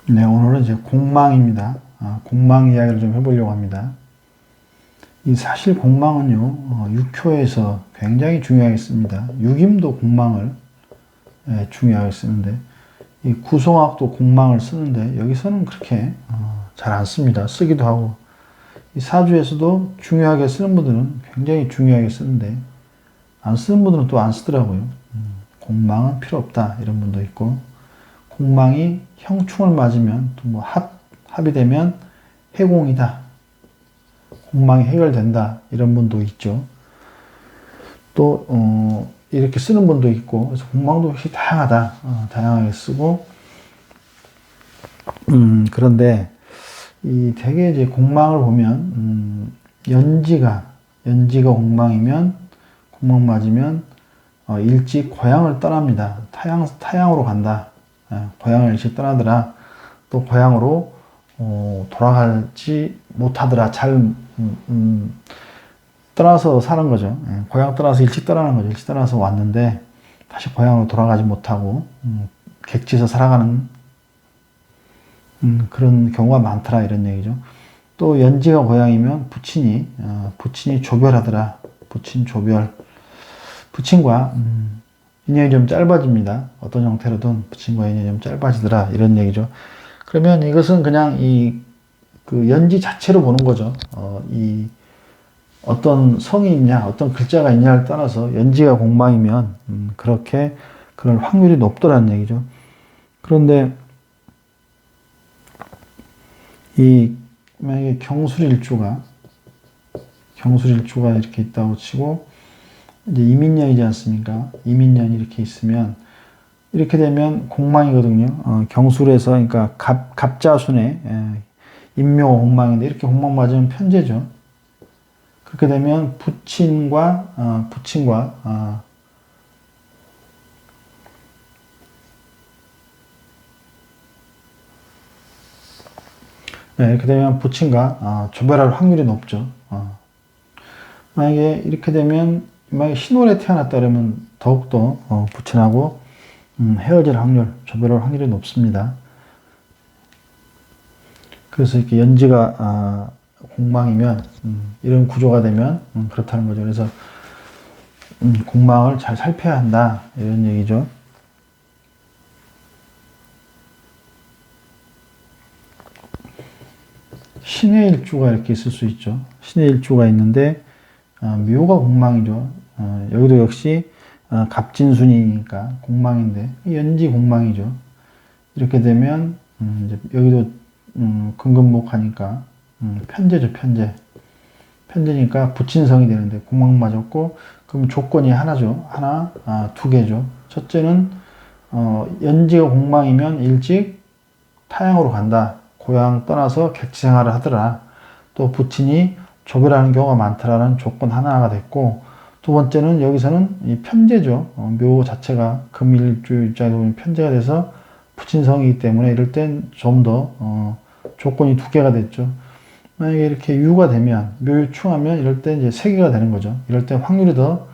네, 오늘은 이제 공망입니다. 공망 이야기를 좀 해보려고 합니다. 이 사실 공망은요, 육효에서 굉장히 중요하게 씁니다. 육임도 공망을 중요하게 쓰는데, 이 구성학도 공망을 쓰는데, 여기서는 그렇게 잘 안 씁니다. 쓰기도 하고, 이 사주에서도 중요하게 쓰는 분들은 굉장히 중요하게 쓰는데, 안 쓰는 분들은 또 안 쓰더라고요. 공망은 필요 없다, 이런 분도 있고, 공망이 형충을 맞으면 또 뭐 합이 되면 해공이다. 공망이 해결된다. 이런 분도 있죠. 또 이렇게 쓰는 분도 있고 그래서 공망도 역시 다양하다. 다양하게 쓰고 그런데 이 대개 이제 공망을 보면 연지가 공망이면 공망 맞으면 일찍 고향을 떠납니다. 타향으로 간다. 고향을 일찍 떠나더라. 또 고향으로 돌아가지 못하더라. 떠나서 사는 거죠. 고향 떠나서 일찍 떠나는 거죠. 일찍 떠나서 왔는데 다시 고향으로 돌아가지 못하고 객지에서 살아가는 그런 경우가 많더라 이런 얘기죠. 또 연지가 고향이면 부친이 조별하더라. 부친 조별. 부친과 인연이 좀 짧아집니다. 어떤 형태로든 부친과 인연이 좀 짧아지더라 이런 얘기죠. 그러면 이것은 그냥 그 연지 자체로 보는 거죠. 이 어떤 성이 있냐, 어떤 글자가 있냐를 떠나서 연지가 공망이면 그렇게 그럴 확률이 높더라는 얘기죠. 그런데 이 만약에 경술일주가 이렇게 있다고 치고 이제 이민년이지 않습니까? 이민년이 이렇게 있으면 이렇게 되면 공망이거든요. 경술에서 그러니까 갑자순의 임묘 공망인데 이렇게 공망 맞으면 편제죠. 그렇게 되면 부친과 네, 이렇게 되면 부친과 조별할 확률이 높죠. 만약에 이렇게 되면 만약에 신월에 태어났다 그러면 더욱더 부친하고 헤어질 확률, 조별할 확률이 높습니다. 그래서 이렇게 연지가 공망이면 이런 구조가 되면 그렇다는 거죠. 그래서 공망을 잘 살펴야 한다 이런 얘기죠. 신의 일주가 이렇게 있을 수 있죠. 신의 일주가 있는데 묘가 공망이죠. 여기도 역시 갑진순이니까 공망인데 연지 공망이죠. 이렇게 되면 이제 여기도 금금목하니까 편제죠. 편제니까 부친성이 되는데 공망 맞았고 그럼 조건이 하나죠. 두 개죠. 첫째는 연지가 공망이면 일찍 타향으로 간다. 고향 떠나서 객지 생활을 하더라. 또 부친이 조별하는 경우가 많더라는 조건 하나가 됐고 두 번째는 여기서는 이 편제죠. 묘 자체가 금일주 입장에서 보면 편제가 돼서 부친성이기 때문에 이럴 땐 좀 더 조건이 두 개가 됐죠. 만약에 이렇게 유가 되면 묘유충하면 이럴 때 이제 세 개가 되는 거죠. 이럴 때 확률이 더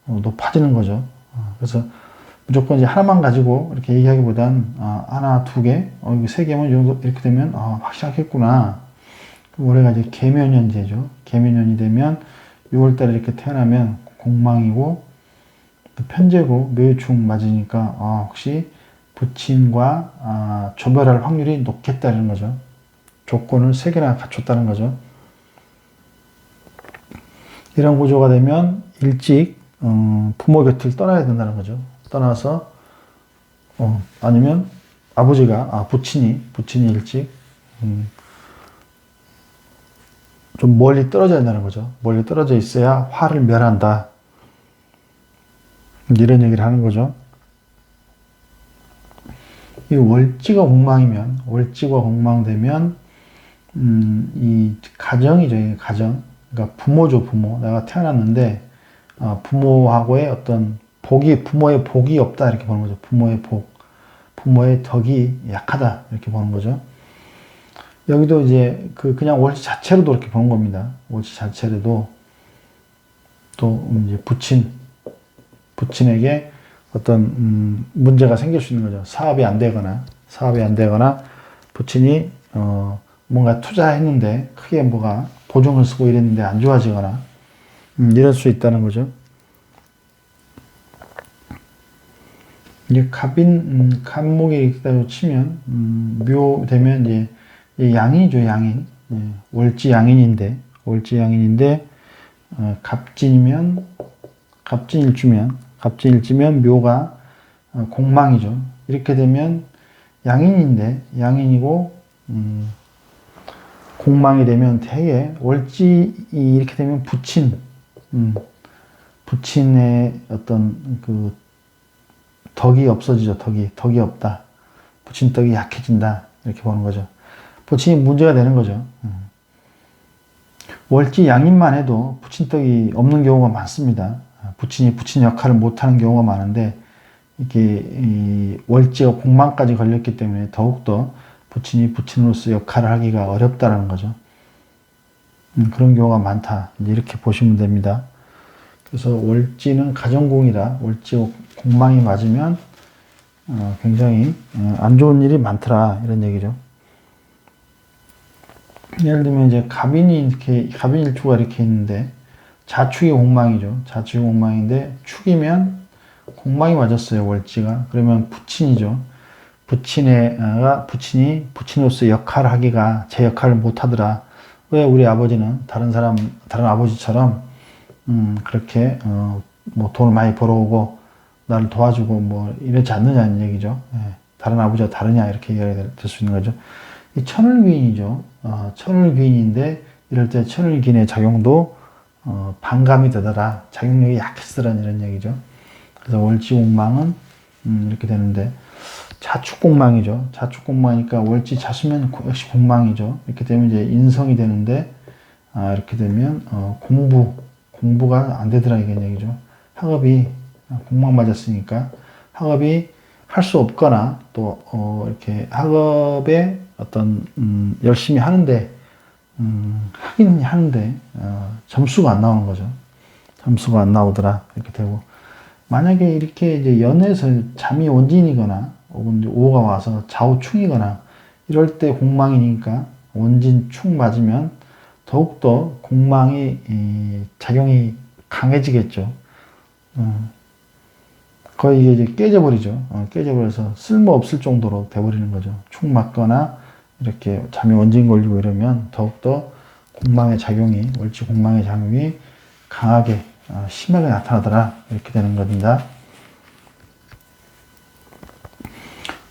높아지는 거죠. 그래서 무조건 이제 하나만 가지고 이렇게 얘기하기보단 하나, 두 개, 세 개면 이렇게 되면 확실하겠구나. 올해가 이제 계면연제죠. 계면연이 되면 6월달에 이렇게 태어나면 공망이고 또 편제고 묘유충 맞으니까 혹시 부친과 조별할 확률이 높겠다는 거죠. 조건을 세 개나 갖췄다는 거죠. 이런 구조가 되면 일찍 부모 곁을 떠나야 된다는 거죠. 떠나서 아니면 아버지가 부친이 일찍 좀 멀리 떨어져야 된다는 거죠. 멀리 떨어져 있어야 화를 멸한다. 이런 얘기를 하는 거죠. 이 월지가 공망되면 이 가정이죠. 이 가정. 그러니까 부모죠, 부모. 내가 태어났는데 부모하고의 어떤 부모의 복이 없다 이렇게 보는 거죠. 부모의 덕이 약하다 이렇게 보는 거죠. 여기도 이제 그냥 월지 자체로도 이렇게 보는 겁니다. 월지 자체로도 또 이제 부친에게 어떤 문제가 생길 수 있는 거죠. 사업이 안 되거나 부친이 뭔가 투자했는데 크게 뭐가 보증을 쓰고 이랬는데 안 좋아지거나 이럴 수 있다는 거죠. 이제 갑목이 있다고 치면 묘 되면 이제 양인이죠. 양인. 월지 양인인데 갑진일주면 묘가 공망이죠. 이렇게 되면 양인이고 공망이 되면 되게 월지 이렇게 되면 부친의 어떤 그 덕이 없어지죠. 덕이 없다. 부친 덕이 약해진다. 이렇게 보는 거죠. 부친이 문제가 되는 거죠. 월지 양인만 해도 부친 덕이 없는 경우가 많습니다. 부친 역할을 못하는 경우가 많은데 이게 월지가 공망까지 걸렸기 때문에 더욱더 부친이 부친으로서 역할을 하기가 어렵다는 거죠. 그런 경우가 많다. 이렇게 보시면 됩니다. 그래서 월지는 가정공이라 월지 공망이 맞으면 굉장히 안 좋은 일이 많더라 이런 얘기죠. 예를 들면 이제 갑인일주가 이렇게 있는데 자축이 공망이죠. 자축이 공망인데 축이면 공망이 맞았어요. 월지가. 그러면 부친이죠. 부친이 부친으로서 역할을 하기가 제 역할을 못 하더라. 왜 우리 아버지는 다른 아버지처럼 그렇게 뭐 돈을 많이 벌어오고 나를 도와주고 뭐 이러지 않느냐는 얘기죠. 다른 아버지와 다르냐 이렇게 이야기가 될 수 있는 거죠. 이 천을귀인이죠. 천을귀인인데 이럴 때 천을귀인의 작용도 반감이 되더라. 작용력이 약했으란 이런 얘기죠. 그래서 월지공망은 이렇게 되는데 자축공망이죠. 자축공망이니까 월지 자수면 역시 공망이죠. 이렇게 되면 이제 인성이 되는데 이렇게 되면 공부가 안 되더라 이런 얘기죠. 학업이 공망 맞았으니까 학업이 할 수 없거나 또 이렇게 학업에 어떤 열심히 하는데 하기는 하는데 점수가 안 나오는 거죠. 점수가 안 나오더라 이렇게 되고 만약에 이렇게 이제 연에서 잠이 원진이거나 혹은 오가 와서 좌우충이거나 이럴 때 공망이니까 원진 충 맞으면 더욱더 공망이 작용이 강해지겠죠. 거의 이게 이제 깨져버리죠. 깨져버려서 쓸모없을 정도로 돼버리는 거죠. 축 맞거나 이렇게 잠이 원진 걸리고 이러면 더욱더 월지 공망의 작용이 강하게 심하게 나타나더라 이렇게 되는 겁니다.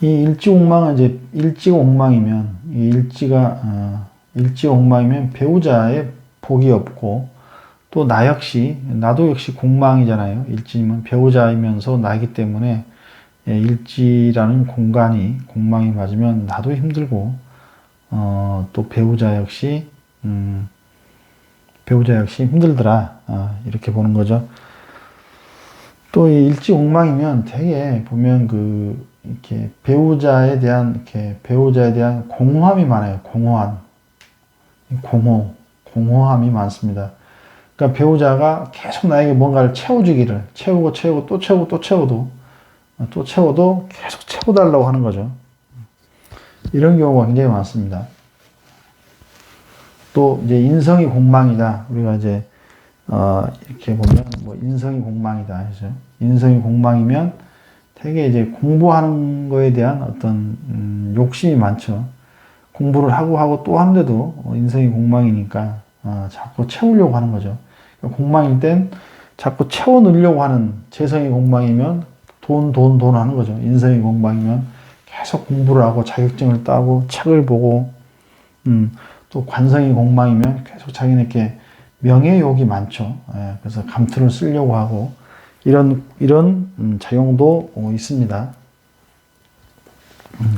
이 일지공망은 이제 일지공망이면 일지공망이면 배우자의 복이 없고 또 나도 역시 공망이잖아요. 일지면 배우자이면서 나이기 때문에 일지라는 공망이 맞으면 나도 힘들고 또 배우자 역시 힘들더라 이렇게 보는 거죠. 또 이 일지공망이면 되게 보면 이렇게 배우자에 대한 공허함이 많아요. 공허함이 많습니다. 그러니까 배우자가 계속 나에게 뭔가를 채워주기를 채우고 또 채워도 계속 채워달라고 하는 거죠. 이런 경우가 굉장히 많습니다. 또 이제 인성이 공망이다. 우리가 이제 이렇게 보면 뭐 인성이 공망이다 해서 인성이 공망이면 되게 이제 공부하는 거에 대한 어떤 욕심이 많죠. 공부를 하고 또 하는데도 인성이 공망이니까 자꾸 채우려고 하는 거죠. 공망일 땐 자꾸 채워 넣으려고 하는 재성이 공망이면 돈 하는 거죠. 인성이 공망이면 계속 공부를 하고 자격증을 따고 책을 보고 또 관성이 공망이면 계속 자기는 이렇게 명예욕이 많죠. 그래서 감투를 쓰려고 하고 이런 작용도 있습니다.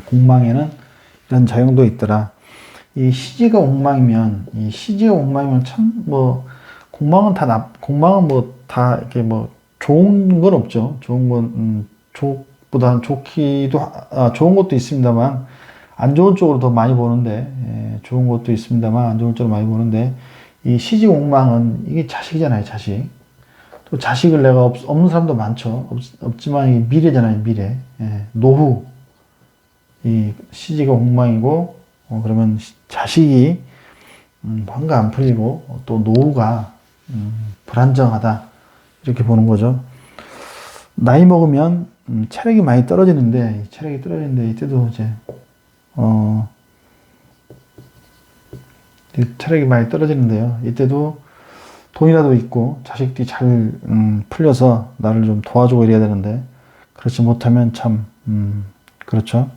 공망에는 이런 작용도 있더라. 이 시지가 공망이면 참 공망은 다 이렇게 좋은 건 없죠. 좋은 건 보다는 좋은 것도 있습니다만 안 좋은 쪽으로 더 많이 보는데 좋은 것도 있습니다만 안 좋은 쪽으로 많이 보는데 이 시지 공망은 이게 자식이잖아요. 자식. 또 자식을 내가 없는 사람도 많죠. 없지만 이 미래잖아요. 미래. 노후. 이 시지가 엉망이고, 그러면 자식이 뭔가 안 풀리고, 또 노후가 불안정하다. 이렇게 보는 거죠. 나이 먹으면 체력이 많이 떨어지는데, 이때도 이제, 체력이 많이 떨어지는데요. 이때도 돈이라도 있고 자식들이 잘 풀려서 나를 좀 도와주고 이래야 되는데 그렇지 못하면 참 그렇죠.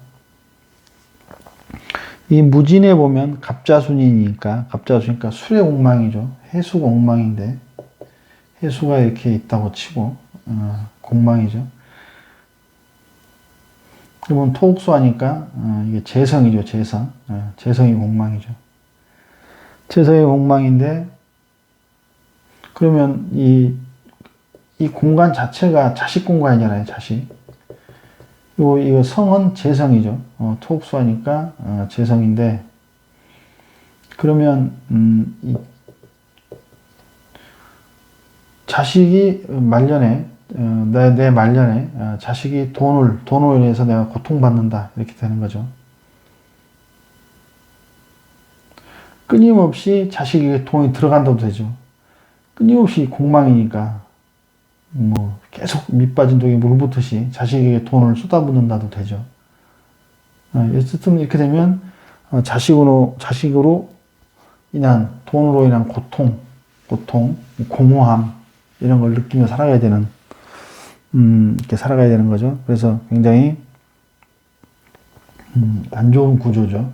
이 무진에 보면 갑자순이니까 술의 공망이죠. 해수가 공망인데 해수가 이렇게 있다고 치고 공망이죠. 그러면 토옥수 하니까 이게 재성이죠. 재성이 공망이죠. 재성이 공망인데 그러면 이 공간 자체가 자식 공간이잖아요, 자식. 이거 성은 재성이죠. 토옥수 하니까 재성인데 그러면 이 자식이 말년에 내 말년에 자식이 돈으로 인해서 내가 고통받는다 이렇게 되는 거죠. 끊임없이 자식에게 돈이 들어간다도 되죠. 끊임없이 공망이니까 뭐 계속 밑빠진 독에 물 붓듯이 자식에게 돈을 쏟아붓는다도 되죠. 어쨌든 이렇게 되면 자식으로 인한 돈으로 인한 고통, 공허함 이런 걸 느끼며 살아가야 되는 이렇게 살아가야 되는 거죠. 그래서 굉장히 안 좋은 구조죠.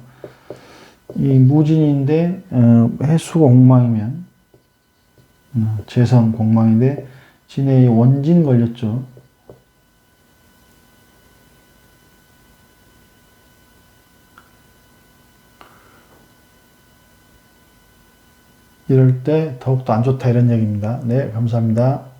이 무진인데 해수가 공망이면 재성 공망인데 진에 원진 걸렸죠. 이럴 때 더욱더 안 좋다 이런 얘기입니다. 네, 감사합니다.